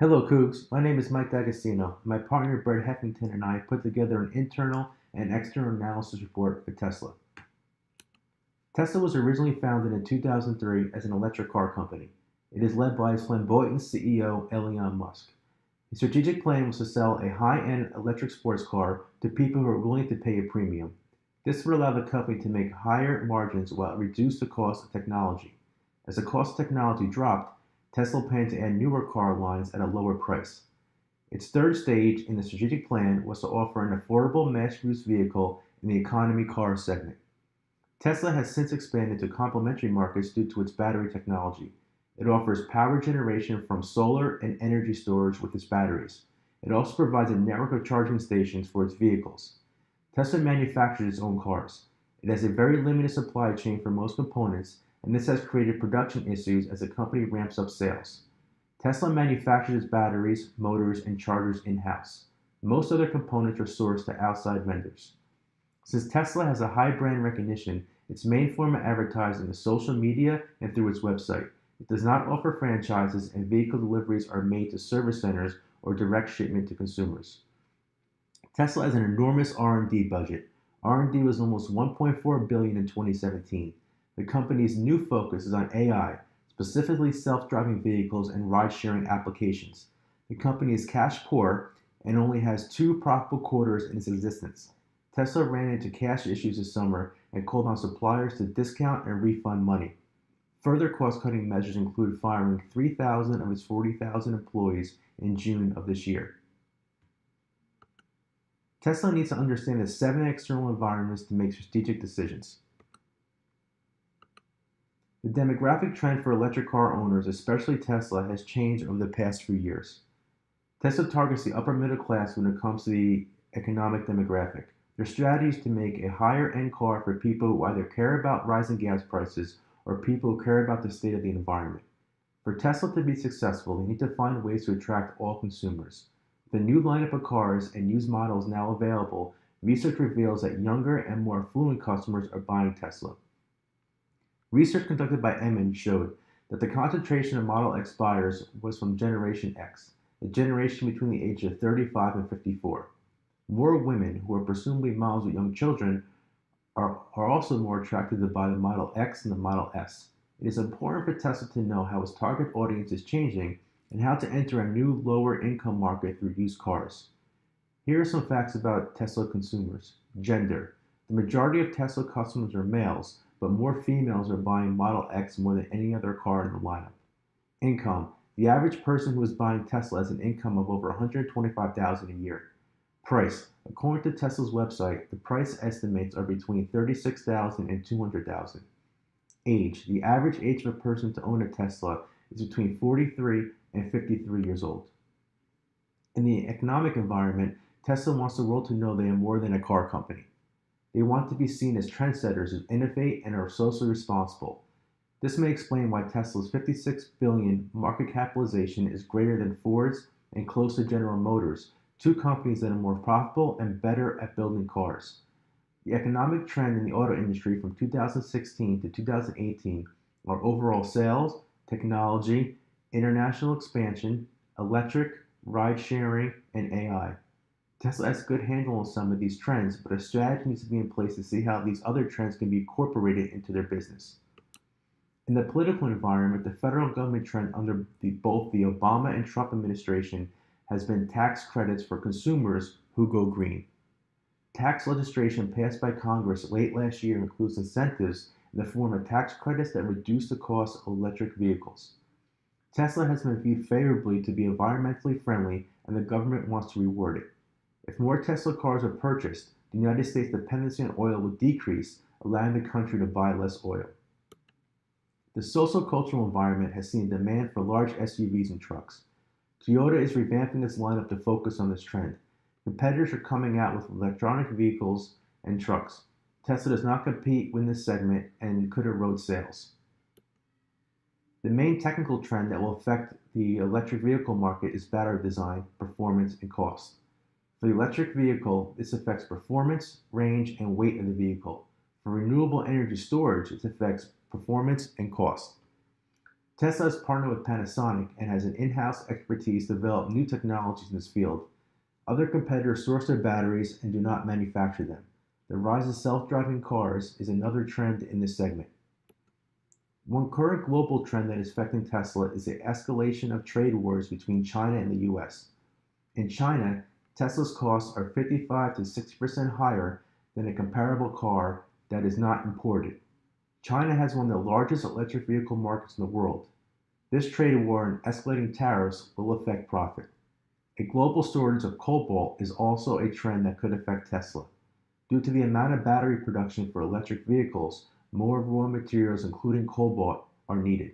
Hello, Cougs. My name is Mike D'Agostino. My partner Brent Heffington and I put together an internal and external analysis report for Tesla. Tesla was originally founded in 2003 as an electric car company. It is led by its flamboyant CEO, Elon Musk. His strategic plan was to sell a high-end electric sports car to people who are willing to pay a premium. This would allow the company to make higher margins while it reduced the cost of technology. As the cost of technology dropped, Tesla planned to add newer car lines at a lower price. Its third stage in the strategic plan was to offer an affordable mass-produced vehicle in the economy car segment. Tesla has since expanded to complementary markets due to its battery technology. It offers power generation from solar and energy storage with its batteries. It also provides a network of charging stations for its vehicles. Tesla manufactures its own cars. It has a very limited supply chain for most components, and this has created production issues as the company ramps up sales. Tesla manufactures its batteries, motors, and chargers in-house. Most other components are sourced to outside vendors. Since Tesla has a high brand recognition, its main form of advertising is social media and through its website. It does not offer franchises, and vehicle deliveries are made to service centers or direct shipment to consumers. Tesla has an enormous R&D budget. R&D was almost 1.4 billion in 2017. The company's new focus is on AI, specifically self-driving vehicles and ride-sharing applications. The company is cash poor and only has two profitable quarters in its existence. Tesla ran into cash issues this summer and called on suppliers to discount and refund money. Further cost-cutting measures include firing 3,000 of its 40,000 employees in June of this year. Tesla needs to understand the 7 external environments to make strategic decisions. The demographic trend for electric car owners, especially Tesla, has changed over the past few years. Tesla targets the upper middle class when it comes to the economic demographic. Their strategy is to make a higher-end car for people who either care about rising gas prices or people who care about the state of the environment. For Tesla to be successful, they need to find ways to attract all consumers. With a new lineup of cars and used models now available, research reveals that younger and more affluent customers are buying Tesla. Research conducted by Emin showed that the concentration of Model X buyers was from Generation X, the generation between the ages of 35 and 54. More women, who are presumably moms with young children, are also more attracted to buy the Model X and the Model S. It is important for Tesla to know how its target audience is changing and how to enter a new lower income market through used cars. Here are some facts about Tesla consumers. Gender. The majority of Tesla customers are males, but more females are buying Model X more than any other car in the lineup. Income. The average person who is buying Tesla has an income of over $125,000 a year. Price. According to Tesla's website, the price estimates are between $36,000 and $200,000. Age. The average age of a person to own a Tesla is between 43 and 53 years old. In the economic environment, Tesla wants the world to know they are more than a car company. They want to be seen as trendsetters who innovate and are socially responsible. This may explain why Tesla's 56 billion market capitalization is greater than Ford's and close to General Motors, two companies that are more profitable and better at building cars. The economic trend in the auto industry from 2016 to 2018 are overall sales, technology, international expansion, electric, ride sharing, and AI. Tesla has a good handle on some of these trends, but a strategy needs to be in place to see how these other trends can be incorporated into their business. In the political environment, the federal government trend under both the Obama and Trump administration has been tax credits for consumers who go green. Tax legislation passed by Congress late last year includes incentives in the form of tax credits that reduce the cost of electric vehicles. Tesla has been viewed favorably to be environmentally friendly, and the government wants to reward it. If more Tesla cars are purchased, the United States' dependency on oil will decrease, allowing the country to buy less oil. The socio-cultural environment has seen a demand for large SUVs and trucks. Toyota is revamping its lineup to focus on this trend. Competitors are coming out with electronic vehicles and trucks. Tesla does not compete in this segment and could erode sales. The main technical trend that will affect the electric vehicle market is battery design, performance, and cost. For the electric vehicle, this affects performance, range, and weight of the vehicle. For renewable energy storage, it affects performance and cost. Tesla has partnered with Panasonic and has an in-house expertise to develop new technologies in this field. Other competitors source their batteries and do not manufacture them. The rise of self-driving cars is another trend in this segment. One current global trend that is affecting Tesla is the escalation of trade wars between China and the US. In China, Tesla's costs are 55 to 60% higher than a comparable car that is not imported. China has one of the largest electric vehicle markets in the world. This trade war and escalating tariffs will affect profit. A global shortage of cobalt is also a trend that could affect Tesla. Due to the amount of battery production for electric vehicles, more raw materials, including cobalt, are needed.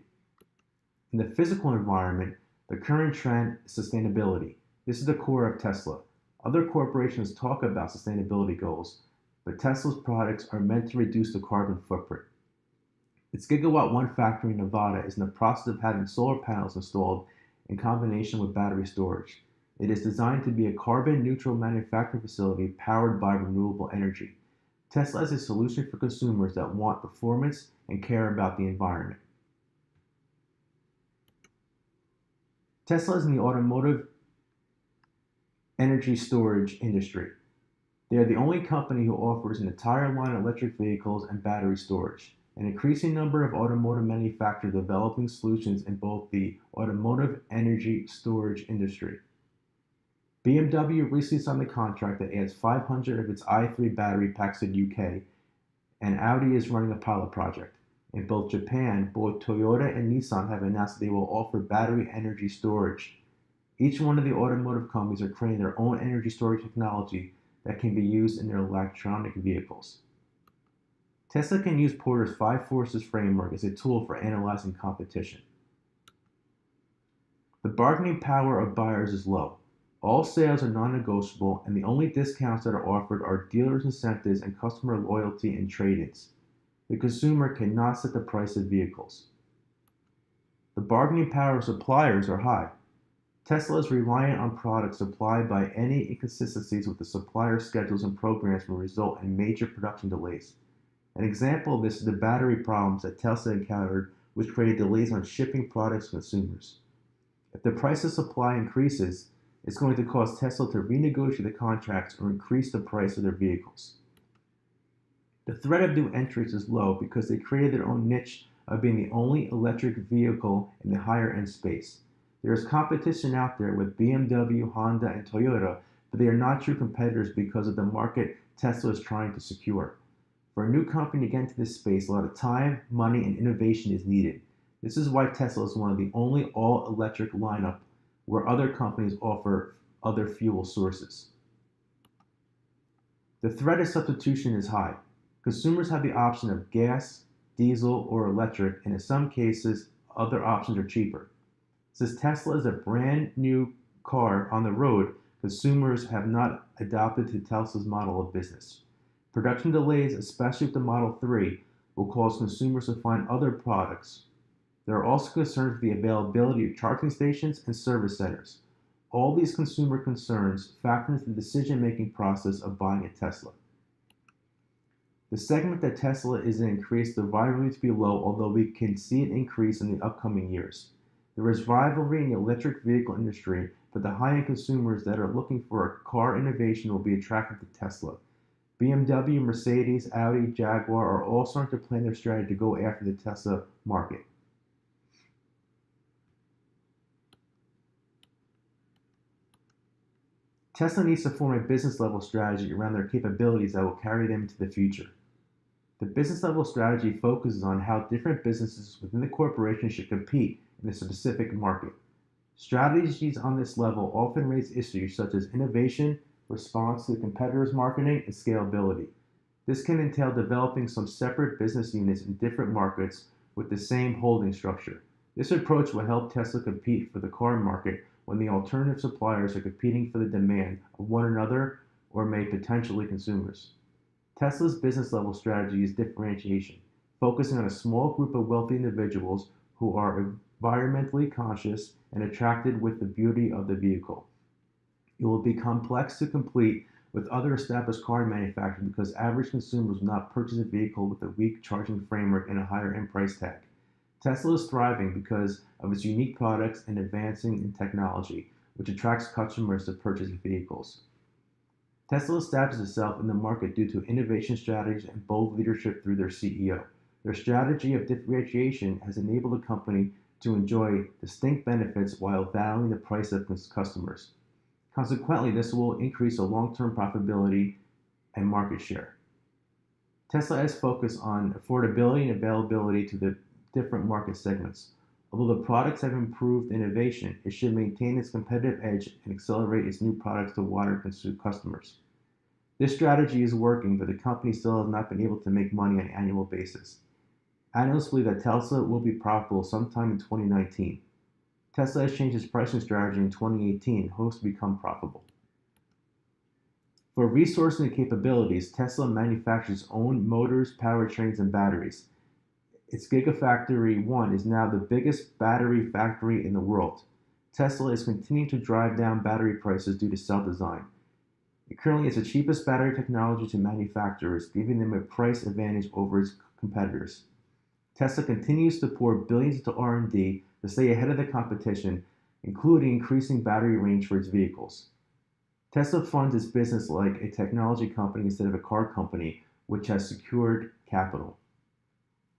In the physical environment, the current trend is sustainability. This is the core of Tesla. Other corporations talk about sustainability goals, but Tesla's products are meant to reduce the carbon footprint. Its Gigawatt 1 factory in Nevada is in the process of having solar panels installed in combination with battery storage. It is designed to be a carbon-neutral manufacturing facility powered by renewable energy. Tesla is a solution for consumers that want performance and care about the environment. Tesla is in the automotive energy storage industry. They are the only company who offers an entire line of electric vehicles and battery storage. An increasing number of automotive manufacturers are developing solutions in both the automotive energy storage industry. BMW recently signed a contract that adds 500 of its i3 battery packs in the UK, and Audi is running a pilot project. In both Japan, both Toyota and Nissan have announced that they will offer battery energy storage. Each one of the automotive companies are creating their own energy storage technology that can be used in their electronic vehicles. Tesla can use Porter's 5 Forces framework as a tool for analyzing competition. The bargaining power of buyers is low. All sales are non-negotiable, and the only discounts that are offered are dealers' incentives and customer loyalty and trade-ins. The consumer cannot set the price of vehicles. The bargaining power of suppliers are high. Tesla is reliant on products supplied by any inconsistencies with the supplier schedules and programs will result in major production delays. An example of this is the battery problems that Tesla encountered, which created delays on shipping products to consumers. If the price of supply increases, it's going to cause Tesla to renegotiate the contracts or increase the price of their vehicles. The threat of new entrants is low because they created their own niche of being the only electric vehicle in the higher end space. There is competition out there with BMW, Honda, and Toyota, but they are not true competitors because of the market Tesla is trying to secure. For a new company to get into this space, a lot of time, money, and innovation is needed. This is why Tesla is one of the only all-electric lineup where other companies offer other fuel sources. The threat of substitution is high. Consumers have the option of gas, diesel, or electric, and in some cases, other options are cheaper. Since Tesla is a brand new car on the road, consumers have not adapted to Tesla's model of business. Production delays, especially with the Model 3, will cause consumers to find other products. There are also concerns with the availability of charging stations and service centers. All these consumer concerns factor into the decision-making process of buying a Tesla. The segment that Tesla is in increased the rivalry to be low, although we can see an increase in the upcoming years. There is rivalry in the electric vehicle industry, but the high-end consumers that are looking for a car innovation will be attracted to Tesla. BMW, Mercedes, Audi, Jaguar are all starting to plan their strategy to go after the Tesla market. Tesla needs to form a business level strategy around their capabilities that will carry them into the future. The business level strategy focuses on how different businesses within the corporation should compete in a specific market. Strategies on this level often raise issues such as innovation, response to competitors' marketing, and scalability. This can entail developing some separate business units in different markets with the same holding structure. This approach will help Tesla compete for the car market when the alternative suppliers are competing for the demand of one another or may potentially consumers. Tesla's business level strategy is differentiation, focusing on a small group of wealthy individuals who are environmentally conscious and attracted with the beauty of the vehicle. It will be complex to compete with other established car manufacturers because average consumers will not purchase a vehicle with a weak charging framework and a higher end price tag. Tesla is thriving because of its unique products and advancing in technology, which attracts customers to purchase vehicles. Tesla established itself in the market due to innovation strategies and bold leadership through their CEO. Their strategy of differentiation has enabled the company to enjoy distinct benefits while valuing the price of its customers. Consequently, this will increase the long-term profitability and market share. Tesla has focused on affordability and availability to the different market segments. Although the products have improved innovation, it should maintain its competitive edge and accelerate its new products to wider customers. This strategy is working, but the company still has not been able to make money on an annual basis. Analysts believe that Tesla will be profitable sometime in 2019. Tesla has changed its pricing strategy in 2018 and hopes to become profitable. For resources and capabilities, Tesla manufactures its own motors, powertrains, and batteries. Its Gigafactory 1 is now the biggest battery factory in the world. Tesla is continuing to drive down battery prices due to cell design. It currently has the cheapest battery technology to manufacturers, giving them a price advantage over its competitors. Tesla continues to pour billions into R&D to stay ahead of the competition, including increasing battery range for its vehicles. Tesla funds its business like a technology company instead of a car company, which has secured capital.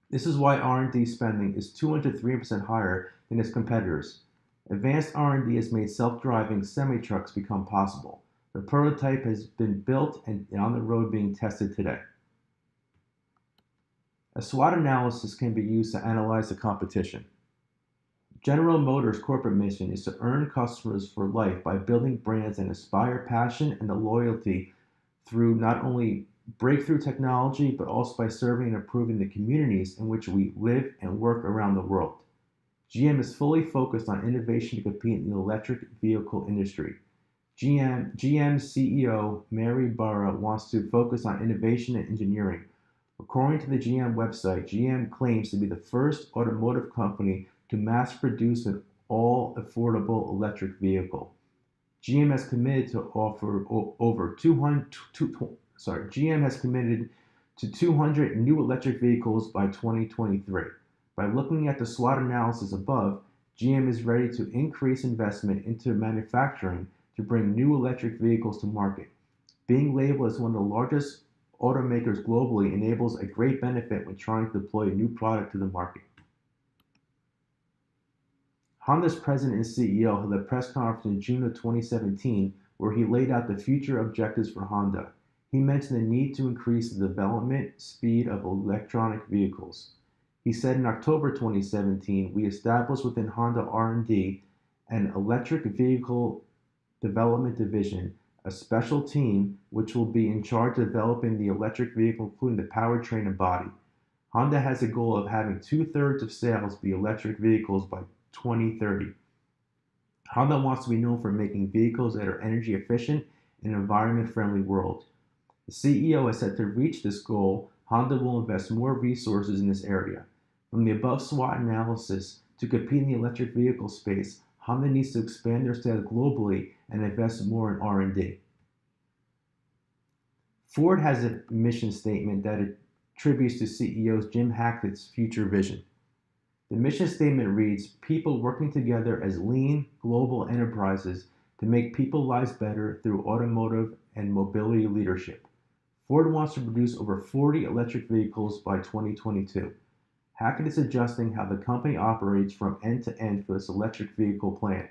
This is why R&D spending is 200 to 300% higher than its competitors. Advanced R&D has made self-driving semi-trucks become possible. The prototype has been built and on the road being tested today. A SWOT analysis can be used to analyze the competition. General Motors' corporate mission is to earn customers for life by building brands that inspire passion and the loyalty through not only breakthrough technology, but also by serving and improving the communities in which we live and work around the world. GM is fully focused on innovation to compete in the electric vehicle industry. GM CEO Mary Barra wants to focus on innovation and engineering. According to the GM website, GM claims to be the first automotive company to mass produce an all-affordable electric vehicle. GM has committed to offer GM has committed to 200 new electric vehicles by 2023. By looking at the SWOT analysis above, GM is ready to increase investment into manufacturing to bring new electric vehicles to market. Being labeled as one of the largest automakers globally enables a great benefit when trying to deploy a new product to the market. Honda's president and CEO held a press conference in June of 2017 where he laid out the future objectives for Honda. He mentioned the need to increase the development speed of electronic vehicles. He said in October 2017, we established within Honda R&D an electric vehicle development division, a special team which will be in charge of developing the electric vehicle, including the powertrain and body. Honda has a goal of having 2/3 of sales be electric vehicles by 2030. Honda wants to be known for making vehicles that are energy efficient in an environment-friendly world. The CEO has said to reach this goal, Honda will invest more resources in this area. From the above SWOT analysis, to compete in the electric vehicle space, Honda needs to expand their sales globally and invest more in R&D. Ford has a mission statement that attributes to CEO Jim Hackett's future vision. The mission statement reads, people working together as lean global enterprises to make people's lives better through automotive and mobility leadership. Ford wants to produce over 40 electric vehicles by 2022. Hackett is adjusting how the company operates from end to end for this electric vehicle plan.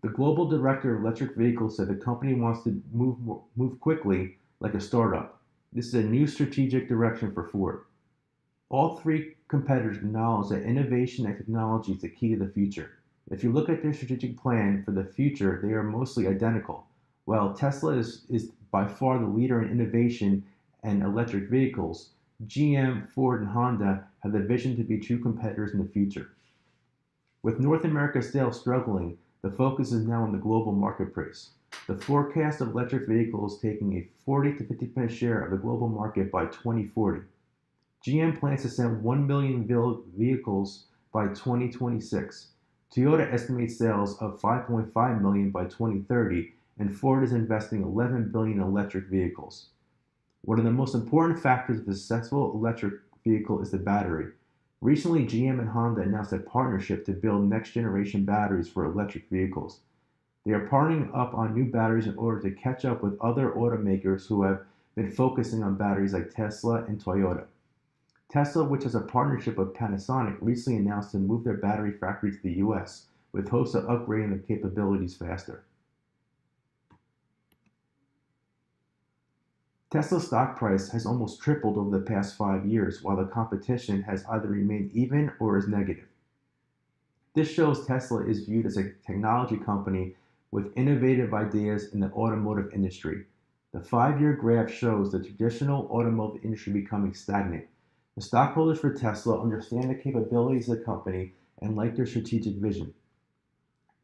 The global director of electric vehicles said the company wants to move quickly like a startup. This is a new strategic direction for Ford. All three competitors acknowledge that innovation and technology is the key to the future. If you look at their strategic plan for the future, they are mostly identical. While Tesla is by far the leader in innovation and electric vehicles, GM, Ford, and Honda have the vision to be true competitors in the future. With North America sales struggling, the focus is now on the global marketplace. The forecast of electric vehicles taking a 40 to 50% share of the global market by 2040. GM plans to sell 1 million vehicles by 2026. Toyota estimates sales of 5.5 million by 2030, and Ford is investing 11 billion in electric vehicles. One of the most important factors of a successful electric vehicle is the battery. Recently, GM and Honda announced a partnership to build next generation batteries for electric vehicles. They are partnering up on new batteries in order to catch up with other automakers who have been focusing on batteries like Tesla and Toyota. Tesla, which has a partnership with Panasonic, recently announced to move their battery factory to the US, with hopes of upgrading their capabilities faster. Tesla's stock price has almost tripled over the past 5 years, while the competition has either remained even or is negative. This shows Tesla is viewed as a technology company with innovative ideas in the automotive industry. The 5 year graph shows the traditional automotive industry becoming stagnant. The stockholders for Tesla understand the capabilities of the company and like their strategic vision.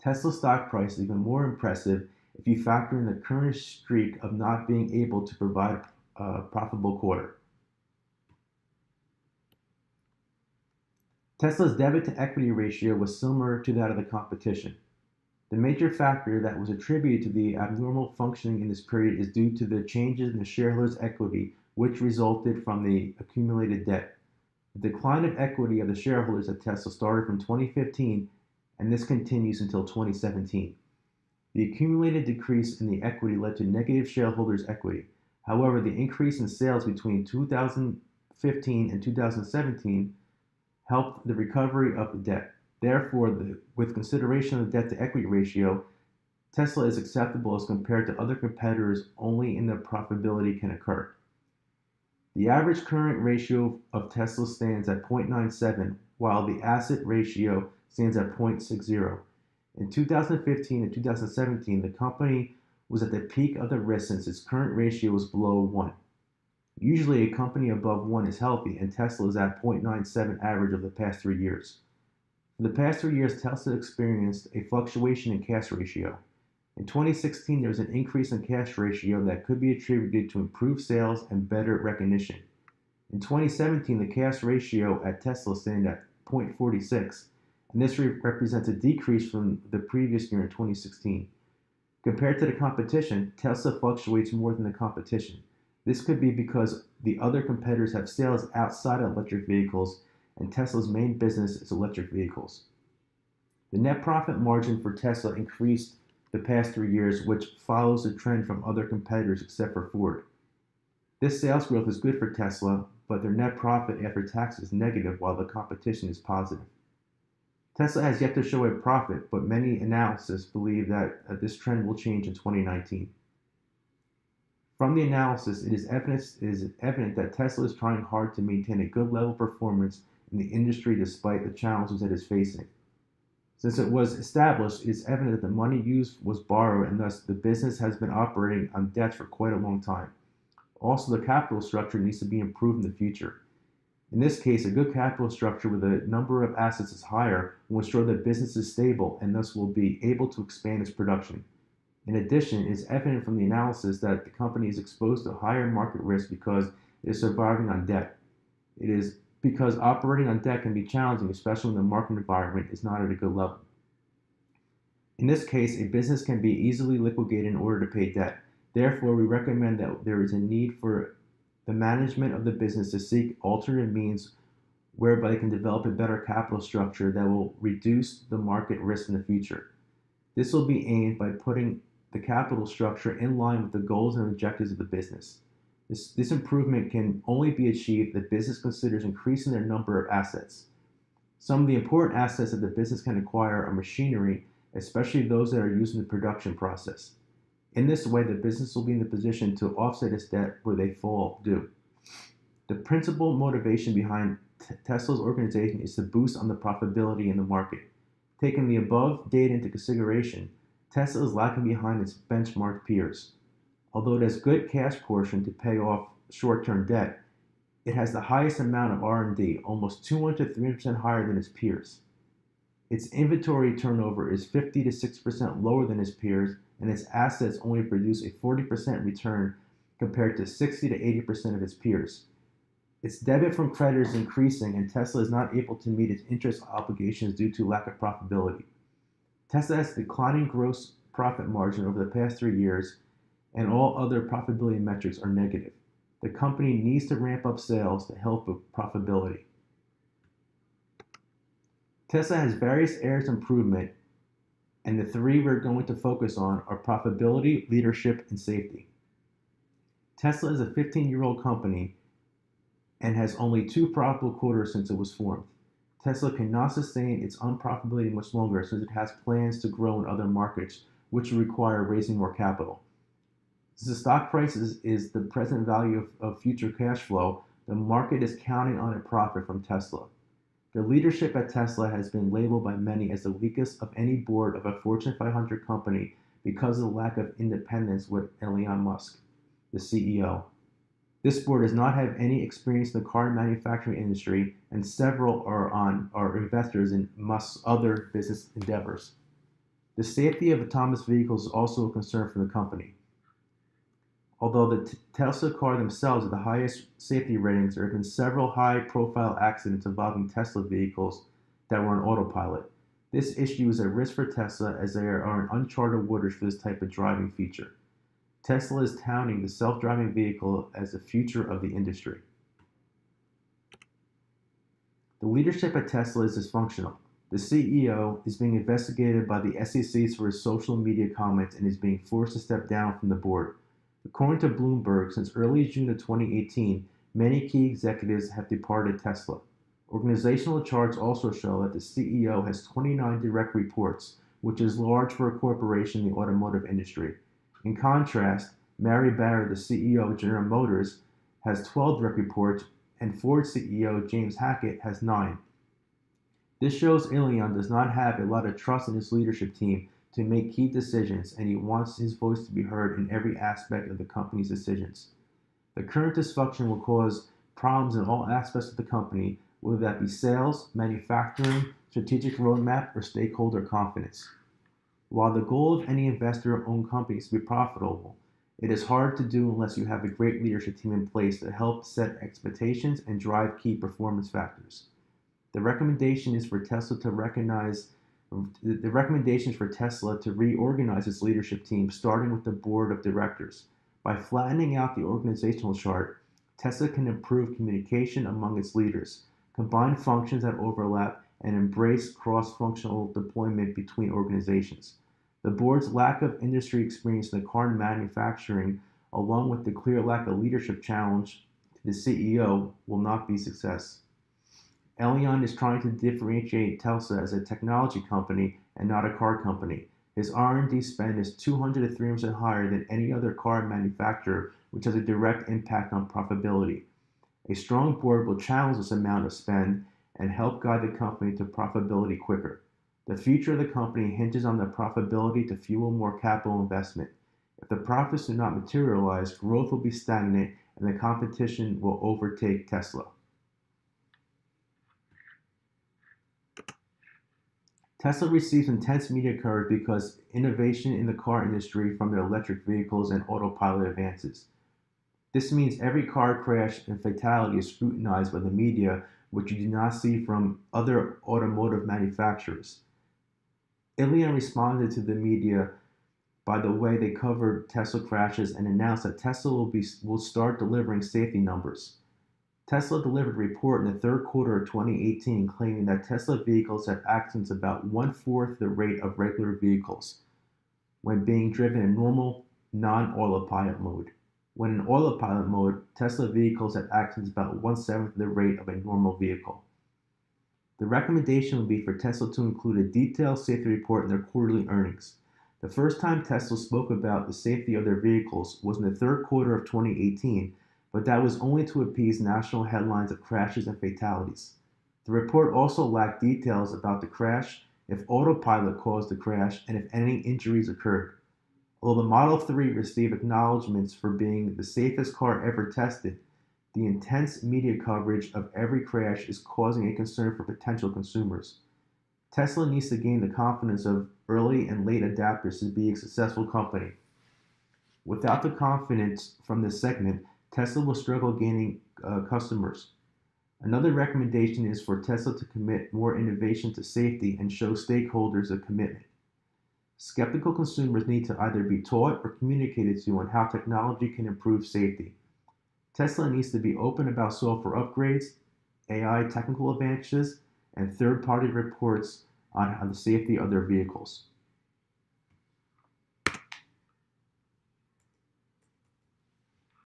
Tesla's stock price is even more impressive if you factor in the current streak of not being able to provide a profitable quarter. Tesla's debit to equity ratio was similar to that of the competition. The major factor that was attributed to the abnormal functioning in this period is due to the changes in the shareholders' equity, which resulted from the accumulated debt. The decline of equity of the shareholders at Tesla started from 2015, and this continues until 2017. The accumulated decrease in the equity led to negative shareholders' equity. However, the increase in sales between 2015 and 2017 helped the recovery of the debt. Therefore, with consideration of the debt to equity ratio, Tesla is acceptable as compared to other competitors only in the profitability can occur. The average current ratio of Tesla stands at 0.97, while the asset ratio stands at 0.60. In 2015 and 2017, the company was at the peak of the risk since its current ratio was below 1. Usually, a company above 1 is healthy, and Tesla is at 0.97 average of the past 3 years. For the past 3 years, Tesla experienced a fluctuation in cash ratio. In 2016, there was an increase in cash ratio that could be attributed to improved sales and better recognition. In 2017, the cash ratio at Tesla stands at 0.46, and this represents a decrease from the previous year in 2016. Compared to the competition, Tesla fluctuates more than the competition. This could be because the other competitors have sales outside of electric vehicles, and Tesla's main business is electric vehicles. The net profit margin for Tesla increased the past 3 years, which follows the trend from other competitors except for Ford. This sales growth is good for Tesla, but their net profit after tax is negative while the competition is positive. Tesla has yet to show a profit, but many analysts believe that this trend will change in 2019. From the analysis, it is evident that Tesla is trying hard to maintain a good level of performance in the industry despite the challenges it is facing. Since it was established, it is evident that the money used was borrowed, and thus the business has been operating on debt for quite a long time. Also, the capital structure needs to be improved in the future. In this case, a good capital structure with a number of assets is higher will ensure that business is stable and thus will be able to expand its production. In addition, it is evident from the analysis that the company is exposed to higher market risk because it is surviving on debt. It is because operating on debt can be challenging, especially when the market environment is not at a good level. In this case, a business can be easily liquidated in order to pay debt. Therefore, we recommend that there is a need for the management of the business to seek alternate means whereby they can develop a better capital structure that will reduce the market risk in the future. This will be aimed by putting the capital structure in line with the goals and objectives of the business. This improvement can only be achieved if the business considers increasing their number of assets. Some of the important assets that the business can acquire are machinery, especially those that are used in the production process. In this way, the business will be in the position to offset its debt where they fall due. The principal motivation behind Tesla's organization is to boost on the profitability in the market. Taking the above data into consideration, Tesla is lagging behind its benchmark peers. Although it has good cash portion to pay off short-term debt, it has the highest amount of R&D, almost 200 to 300% higher than its peers. Its inventory turnover is 50 to 60% lower than its peers, and its assets only produce a 40% return compared to 60 to 80% of its peers. Its debit from creditors is increasing, and Tesla is not able to meet its interest obligations due to lack of profitability. Tesla has declining gross profit margin over the past 3 years, and all other profitability metrics are negative. The company needs to ramp up sales to help with profitability. Tesla has various areas of improvement, and the three we're going to focus on are profitability, leadership, and safety. Tesla is a 15-year-old company and has only two profitable quarters since it was formed. Tesla cannot sustain its unprofitability much longer since it has plans to grow in other markets, which will require raising more capital. Since the stock price is the present value of future cash flow, the market is counting on a profit from Tesla. The leadership at Tesla has been labeled by many as the weakest of any board of a Fortune 500 company because of the lack of independence with Elon Musk, the CEO. This board does not have any experience in the car manufacturing industry, and several are investors in Musk's other business endeavors. The safety of autonomous vehicles is also a concern for the company. Although the Tesla car themselves have the highest safety ratings, there have been several high-profile accidents involving Tesla vehicles that were on autopilot. This issue is a risk for Tesla as they are in uncharted waters for this type of driving feature. Tesla is touting the self-driving vehicle as the future of the industry. The leadership at Tesla is dysfunctional. The CEO is being investigated by the SEC for his social media comments and is being forced to step down from the board. According to Bloomberg, since early June of 2018, many key executives have departed Tesla. Organizational charts also show that the CEO has 29 direct reports, which is large for a corporation in the automotive industry. In contrast, Mary Barra, the CEO of General Motors, has 12 direct reports, and Ford CEO James Hackett has 9. This shows Elon does not have a lot of trust in his leadership team to make key decisions, and he wants his voice to be heard in every aspect of the company's decisions. The current dysfunction will cause problems in all aspects of the company, whether that be sales, manufacturing, strategic roadmap, or stakeholder confidence. While the goal of any investor-owned company is to be profitable, it is hard to do unless you have a great leadership team in place to help set expectations and drive key performance factors. The recommendation is for Tesla to reorganize its leadership team, starting with the board of directors. By flattening out the organizational chart, Tesla can improve communication among its leaders, combine functions that overlap, and embrace cross-functional deployment between organizations. The board's lack of industry experience in the car manufacturing, along with the clear lack of leadership challenge to the CEO, will not be a success. Elon is trying to differentiate Tesla as a technology company and not a car company. His R&D spend is 200 to 300% higher than any other car manufacturer, which has a direct impact on profitability. A strong board will challenge this amount of spend and help guide the company to profitability quicker. The future of the company hinges on the profitability to fuel more capital investment. If the profits do not materialize, growth will be stagnant and the competition will overtake Tesla. Tesla receives intense media coverage because innovation in the car industry from their electric vehicles and autopilot advances. This means every car crash and fatality is scrutinized by the media, which you do not see from other automotive manufacturers. Elon responded to the media by the way they covered Tesla crashes and announced that Tesla will start delivering safety numbers. Tesla delivered a report in the third quarter of 2018 claiming that Tesla vehicles have accidents about one-fourth the rate of regular vehicles when being driven in normal, non-autopilot mode. When in autopilot mode, Tesla vehicles have accidents about one-seventh the rate of a normal vehicle. The recommendation would be for Tesla to include a detailed safety report in their quarterly earnings. The first time Tesla spoke about the safety of their vehicles was in the third quarter of 2018, but that was only to appease national headlines of crashes and fatalities. The report also lacked details about the crash, if autopilot caused the crash, and if any injuries occurred. Although the Model 3 received acknowledgments for being the safest car ever tested, the intense media coverage of every crash is causing a concern for potential consumers. Tesla needs to gain the confidence of early and late adopters to be a successful company. Without the confidence from this segment, Tesla will struggle gaining customers. Another recommendation is for Tesla to commit more innovation to safety and show stakeholders a commitment. Skeptical consumers need to either be taught or communicated to on how technology can improve safety. Tesla needs to be open about software upgrades, AI technical advances, and third party reports on the safety of their vehicles.